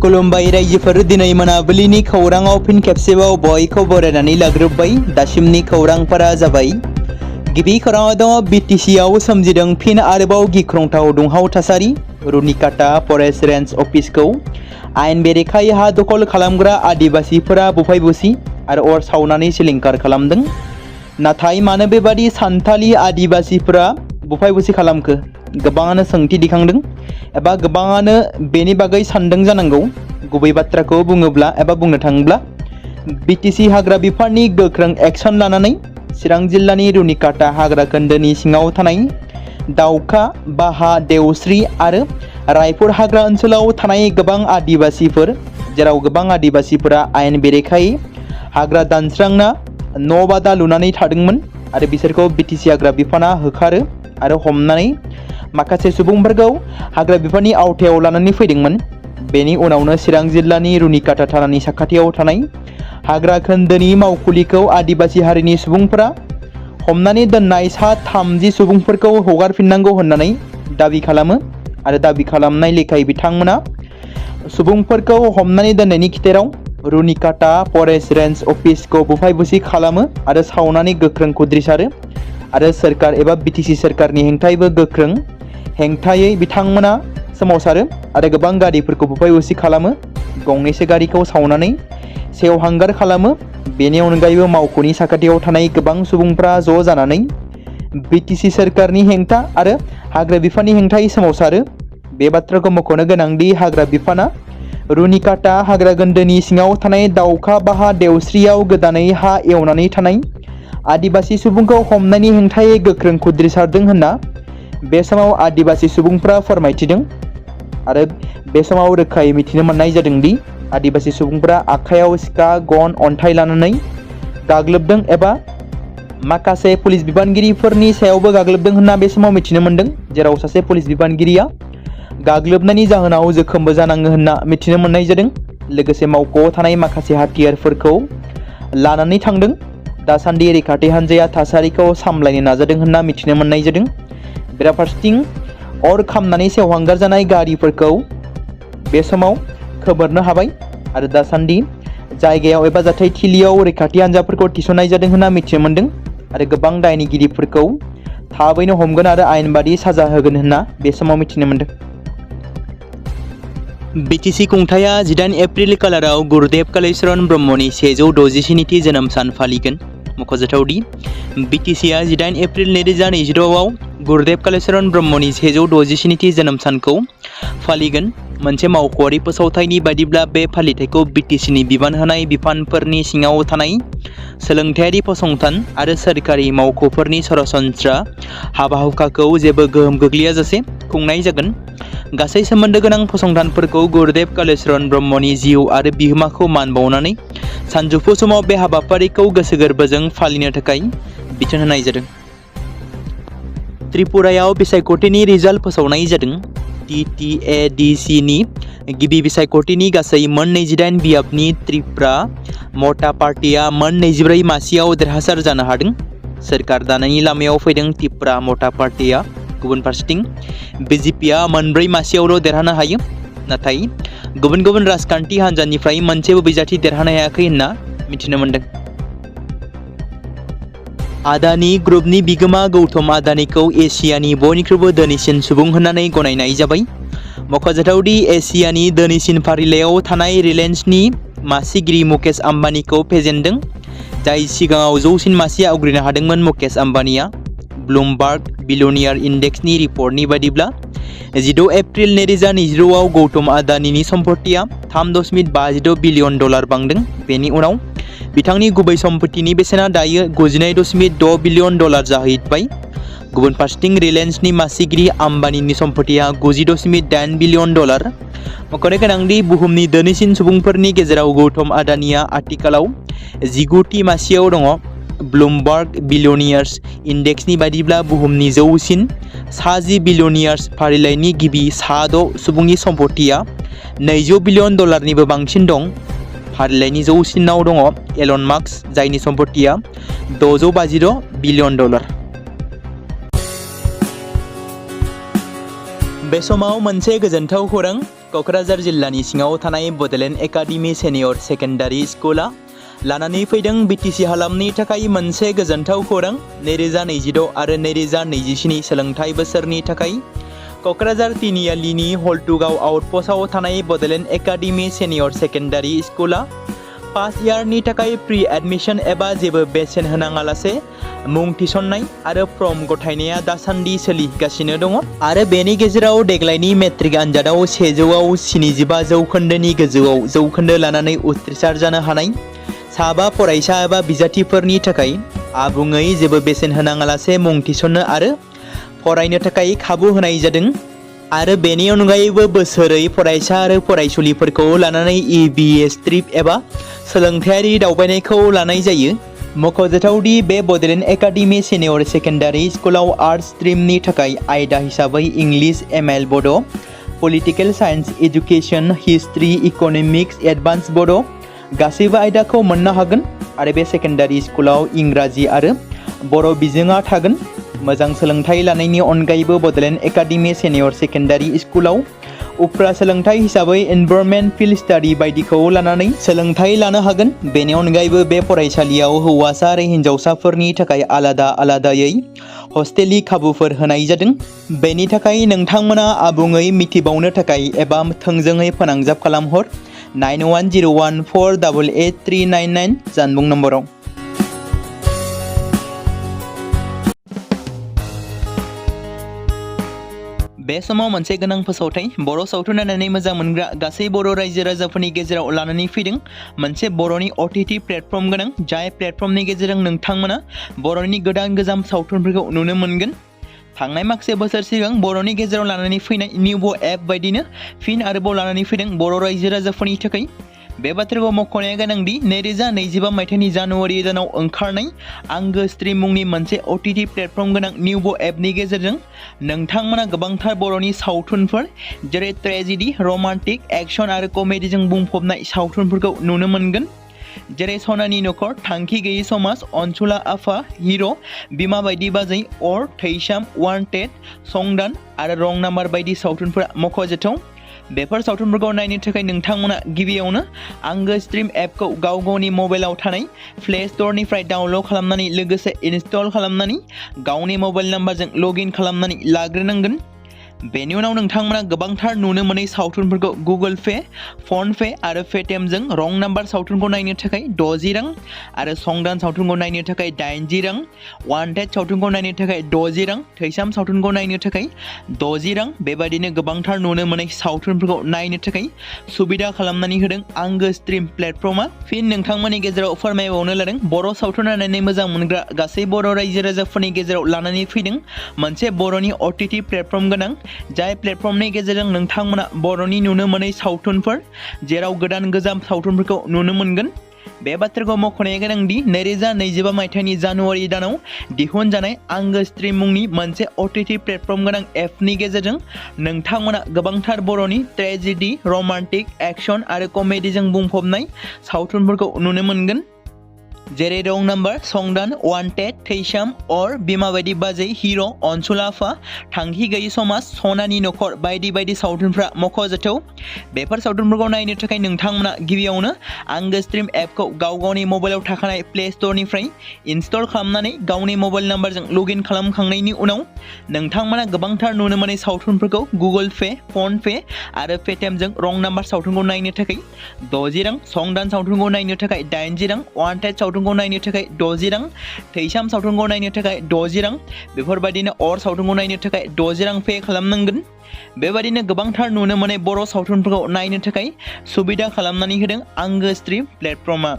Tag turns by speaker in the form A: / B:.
A: खुलुमबाय रायजोफोर दिनै मोनाबिलिनि खौराङाव फिन खेबसेबाव बयखौ बरायनानै लाग्रोबाय। दासिमनि खौरांफोरा जाबाय। गिबि खौराङाव दङ बिटिसिआव सोमजिदों फिन आरोबाव गिख्रंथाव दुंहाव थासारि। रुनिकाटा फरेस्ट रेन्ज अफिसखौ आयेन बेरेखायै हा दखल खालामग्रा आदिबासिफोरा बुफाय बुसि आरो अर सावनानै सिलिंखार खालामदों। नाथाय मानो बेबादि सानथालि आदिबासिफोरा बुफाय बुसि खालामखो? गोबाङानो सोंथि दिखांदों एबा गोबाङानो बेनि बागै सानदों जानांगौ। गुबै बाथ्राखौ बुङोब्ला एबा बुंनो थाङोब्ला बिटिसि हाग्रा बिफाननि गोख्रों एक्सन लानानै चिरां जिल्लानि रुनिकाटा हाग्रा खोन्दोनि सिङाव थानाय दाउखा, बाहा, देवस्रि आरो रायपुर हाग्रा ओनसोलाव थानाय गोबां आदिबासिफोर, जेराव गोबां आदिबासिफोरा आयेन बेरेखायै हाग्रा दानस्रांना न' बादा लुनानै थादोंमोन आरो बिसोरखौ बिटिसि हाग्रा बिफाना होखारो आरो हमनानै माखासे सुबुंफोरखौ हाग्रा बिफाननि आवथायाव लानानै फैदोंमोन। बेनि उनावनो चिरां जिल्लानि रुनिकाटा थानानि साखाथियाव थानाय हाग्रा खोन्दोनि मावखुलिखौ आदिबासि हारिनि सुबुंफोरा हमनानै दोननाय सा 30 सुबुंफोरखौ हगारफिननांगौ होननानै दाबि खालामो आरो दाबि खालामनाय लेखायै बिथांमोना सुबुंफोरखौ हमनानै दोननायनि खिथेराव रुनिकाटा फरेस्ट रेन्ज अफिसखौ बुफाय बुसि खालामो आरो सावनानै गोख्रों खुद्रिसारो आरो सोरखार एबा बिटिसि सोरखारनि हेंथायैबो गोख्रों हेंथायै बिथांमोना सोमावसारो आरो गोबां गारिफोरखौ बुफाय बुसि खालामो। गंनैसो गारिखौ सावनानै सेवहांगार खालामो। बेनि अनगायैबो मावख'नि साखाथियाव थानाय गोबां सुबुंफ्रा ज' जानानै बिटिसि सोरखारनि हेंथा आरो हाग्रा बिफाननि हेंथायै सोमावसारो। बे बाथ्राखौ मख'नो गोनांदि हाग्रा बिफाना रुनिकाटा हाग्रा खोन्दोनि सिङाव थानाय दाउखा, बाहा, देवस्रियाव गोदानै हा एवनानै थानाय आदिबासि सुबुंखौ हमनायनि हेंथायै गोख्रों खुद्रिसारदों होनना बे समाव आदिबासि सुबुंफ्रा फोरमायथिदों आरो बे समाव रोखायै मिथिनो मोननाय जादों दि आदिबासि सुबुंफ्रा आखायाव सिखा, गन, अन्थाइ लानानै गाग्लोबदों एबा माखासे पुलिस बिबानगिरिफोरनि सायावबो गाग्लोबदों होनना बे समाव मिथिनो मोनदों, जेराव सासे पुलिस बिबानगिरिया गाग्लोबनायनि जाहोनाव जोखोमबो जानाङो होनना मिथिनो मोननाय जादों। लोगोसे मावख'आव थानाय माखासे हाथियारफोरखौ लानानै थांदों। दासान्दि रैखाथि हान्जाया थासारिखौ सामलायनो नाजादों होनना मिथिनो मोननाय जादों। बेराफारसेथिं अर खामनानै सेवहांगार जानाय गारिफोरखौ बे समाव खोमोरनो हाबाय आरो दासान्दि जायगायाव एबा जाथाय थिलियाव रैखाथि हान्जाफोरखौ थिसननाय जादों होनना मिथिनो मोनदों आरो गोबां दायनिगिरिफोरखौ थाबैनो हमगोन आरो आयेन बादि साजा होगोन होनना बे समाव मिथिनो मोनदों। बिटिसि खुंथाया 18 एप्रिल खालाराव गुरुदेव कालीचरण ब्रह्मनि 160थि जोनोम सान फालिगोन। मख'जाथावदि बिटिसिआ 18 एप्रिल 2022आव गुरुदेव कालीचरण ब्रह्मनि 160थि जोनोम सानखौ फालिगोन। मोनसे मावख'आरि फोसावथायनि बायदिब्ला बे फालिथायखौ बिटिसिनि बिबान होनाय बिफानफोरनि सिङाव थानाय सोलोंथायारि फसंथान आरो सोरखारि मावख'फोरनि सरासनस्रा हाबा-हुखाखौ जेबो गोहोम गोग्लैयाजासे खुंनाय जागोन। गासै सोमोन्दो गोनां फसंथानफोरखौ गुरुदेव कालीचरण ब्रह्मनि जिउ आरो बिहोमाखौ मान बावनानै सानजौफु समाव बे हाबाफारिखौ गोसो गोरबोजों फालिनो थाखाय बिथोन होनाय जादों। त्रिपुरायाव बिसायख'थिनि रिजाल्ट फोसावनाय जादों। टिटिएडिसिनि गिबि बिसायख'थिनि गासै मोन 28 बियाबनि त्रिपुरा मता पार्टिया मोन 24 मासियाव देरहासार जानो हादों। सोरखार दानायनि लामायाव फैदों त्रिपुरा मता पार्टिया। गुबुन फारसेथिं बिजेपिआ मोन 4 मासियावल' देरहानो हायो। नाथाय गुबुन गुबुन राजखान्थि हान्जानिफ्राय मोनसेबो बिजाथि देरहानो हायाखै होनना मिथिनो मोनदों। आदानि ग्रुपनि बिगोमा गौतम आदानिखौ एसियानि बयनिख्रुइबो धोनिसिन सुबुं होननानै गनायनाय जाबाय। मख'जाथावदि एसियानि धोनिसिन फारिलाइयाव थानाय रिलायन्सनि मासिगिरि मुकेश आम्बानीखौ फेजेनदों, जाय सिगाङाव जौसिन मासि आवग्रिनो हादोंमोन। मुकेश आम्बानीआ ब्लुमबार्ग बिलियनियार इन्डेक्सनि रिपर्टनि बायदिब्ला 16 एप्रिल 2022आव गौतम आदानिनि सम्पथिया 3.56 बिलियन डलार बांदों। बेनि उनाव बिथांनि गुबै सम्पथिनि बेसेना दायो 99.6 बिलियन डलार जाहैबाय। गुबुन फारसेथिं रिलायन्सनि मासिगिरि आम्बानीनि सम्पथिया 90.8 बिलियन डलार। मख'नो गोनांदि बुहुमनि धोनिसिन सुबुंफोरनि गेजेराव गौतम आदानिया आथिखालाव 19थि मासियाव दङ। ब्लुमबार्ग बिलियनियार्स इन्डेक्सनि बायदिब्ला बुहुमनि जौसिन 60 बिलियनियार्स फारिलाइनि गिबि 6 सुबुंनि सम्पथिया 200 बिलियन डलारनिबो बांसिन दं। फारिलाइनि जौसिनाव दङ एलन मास्क, जायनि सम्पथिया 656 बिलियन डलार। बे समाव मोनसे गोजोनथाव खौरां क'क्राझार जिल्लानि सिङाव थानाय बड'लेण्ड एकाडेमि सेनियर सेकेन्डारि स्कुला लानानै फैदों बिटिसि हालामनि थाखाय मोनसे गोजोनथाव खौरां 2026 आरो 2027 सोलोंथाइ बोसोरनि थाखाय क'क्राझार तिनिआलिनि हल्टुगाव आउटपस्टआव थानाय बड'लेण्ड एकाडेमि सेनियर सेकेन्डारि स्कुला फार्स्ट इयारनि थाखाय प्रि एडमिशन एबा जेबो बेसेन होनाङालासे मुं थिसननाय आरो फर्म गथायनाया दासान्दि सोलिगासिनो दङ आरो बेनि गेजेराव देग्लायनि मेट्रिक आनजादाव 100आव 75 जौखोन्दोनि गोजौआव जौखोन्दो लानानै उथ्रिसार जानो हानाय साबा फरायसा एबा बिजाथिफोरनि थाखाय आबुङै जेबो बेसेन होनाङालासे मुं थिसननो आरो फरायनो थाखाय खाबु होनाय जादों आरो बेनि अनगायैबो बोसोरै फरायसा आरो फरायसुलिफोरखौ लानानै EBS ट्रिप एबा सोलोंथायारि दावबायनायखौ लानाय जायो। मख'जाथावदि बे बड'लेण्ड एकाडेमि सेनियर सेकेन्डारि स्कुलाव आर्ट्स स्ट्रिमनि थाखाय आयदा हिसाबै इंलिश ML बड', political science education, history, economics, advance बड' गासैबो आयदाखौ मोननो हागोन आरो बे सेकेन्डारि स्कुलाव इंराजि आरो बर' बिजोङा थागोन। मोजां सोलोंथाइ लानायनि अनगायैबो बड'लेण्ड एकाडेमि सेनियर सेकेन्डारि स्कुलाव उफ्रा सोलोंथाइ हिसाबै एनभायरनमेन्ट फिल्ड स्टाडि बायदिखौ लानानै सोलोंथाइ लानो हागोन। बेनि अनगायैबो बे फरायसालियाव हौवासा आरो हिन्जावसाफोरनि थाखाय आलादा आलादायै हस्टेलनि खाबुफोर होनाय जादों। बेनि थाखाय नोंथांमोना आबुङै मिथिबावनो थाखाय एबा थोंजोङै फोनांजाब खालामहर 9101488399 जानबुं नम्बराव। बे समाव मोनसे गोनां फोसावथाय बर' सावथुन नायनानै मोजां मोनग्रा गासै बर' रायजो राजाफोरनि गेजेराव लानानै फैदों मोनसे बर'नि OTT प्लेटफर्म गोनां जाय प्लेटफर्मनि गेजेरजों नोंथांमोना बर'नि गोजाम सावथुनफोरखौ नुनो मोनगोन। थांनाय माखासे बोसोर सिगां बर'नि गेजेराव लानानै फैनाय निउबो एप बायदिनो फिन आरोबाव लानानै फैदों बर' रायजो राजाफोरनि थाखाय। बे बाथ्राखौ मख'नाया गोनांदि 2025 मायथाइनि जानुवारि दानाव ओंखारनाय आंगो स्ट्रिम मुंनि मोनसे OTT प्लेटफर्म गोनां निउबो एपनि गेजेरजों नोंथांमोना गोबांथार बर'नि सावथुनफोर जेरै ट्रेजेडि, रमान्टिक, एक्शन आरो कमेडिजों बुंफबनाय सावथुनफोरखौ नुनो मोनगोन। जेरै सनानि नखर, थांखि गैयै समाज, अनसुला आफा, हिर', बिमा बायदि बाजै, अर, थैसाम, वान्टेड, संदान आरो रं नाम्बार बायदि सावथुनफोरा मख'जाथाव। बेफोर सावथुनफोरखौ नायनो थाखाय नोंथांमोना गिबियावनो आंगो स्ट्रिम एपखौ गावनि मबाइलाव थानाय प्ले स्ट'रनिफ्राय डाउनल'ड खालामनानै लोगोसे इनस्टल खालामनानै गावनि मबाइल नाम्बारजों लगइन खालामनानै लाग्रोनांगोन। बेनि उनाव नोंथांमोना गोबांथार नुनो मोनै सावथुनफोरखौ गुगोल पे, फन पे आरो पेटिएमजों रं नाम्बार सावथुनखौ नायनो थाखाय 60 रां आरो संदान सावथुनखौ नायनो थाखाय 80 रां, वान्टेड सावथुनखौ नायनो थाखाय 60 रां, थैसाम सावथुनखौ नायनो थाखाय 60 रां बेबादिनो गोबांथार नुनो मोनै सावथुनफोरखौ नायनो थाखाय सुबिदा खालामनानै होदों आंगो स्ट्रिम प्लेटफर्मा। फिन नोंथांमोननि गेजेराव फोरमायबावनो लादों बर' सावथुन नायनानै मोजां मोनग्रा गासै बर' रायजो राजाफोरनि गेजेराव लानानै फैदों मोनसे बर'नि OTT प्लेटफर्म गोनां जाय प्लेटफर्मनि गेजेरजों नोंथांमोना बर'नि नुनो मोनै सावथुनफोर जेराव गोजाम सावथुनफोरखौ नुनो मोनगोन। बे बाथ्राखौ मख'नाया गोनांदि 2025 मायथाइनि जानुवारि दानाव दिहुनजानाय आंगो स्ट्रिम मुंनि मोनसे OTT प्लेटफर्म गोनां एपनि गेजेरजों नोंथांमोना गोबांथार बर'नि ट्रेजेडि, रमान्टिक, एक्शन आरो कमेडिजों बुंफबनाय सावथुनफोरखौ नुनो मोनगोन। जेरै रं नाम्बार, संदान, वान्टेड, थैसाम, अर, बिमा बायदि बाजै, हिर', अनसुला आफा, थांखि गैयै समाज, सनानि नखर बायदि बायदि सावथुनफ्रा मख'जाथाव। बेफोर सावथुनफोरखौ नायनो थाखाय नोंथांमोना गिबियावनो आंगो स्ट्रिम एपखौ गावनि मबाइलाव थाखानाय प्ले स्ट'रनिफ्राय इनस्टल खालामनानै गावनि मबाइल नाम्बारजों लगइन खालामखांनायनि उनाव नोंथांमोना गोबांथार नुनो मोनै सावथुनफोरखौ गुगोल पे, फन पे आरो पेटिएमजों रं नाम्बार सावथुनखौ नायनो थाखाय 60 रां, संदान सावथुनखौ नायनो थाखाय 80 रां, वान्टेड सावथुनखौ नायनो थाखाय 60 रां, थैसाम सावथुनखौ नायनो थाखाय 60 रां बेफोरबायदिनो अर सावथुनखौ नायनो थाखाय 60 रां पे खालामनांगोन। बेबायदिनो गोबांथार नुनो मोनै बर' सावथुनफोरखौ नायनो थाखाय सुबिदा खालामनानै होदों आंगो स्ट्रिम प्लेटफर्मा।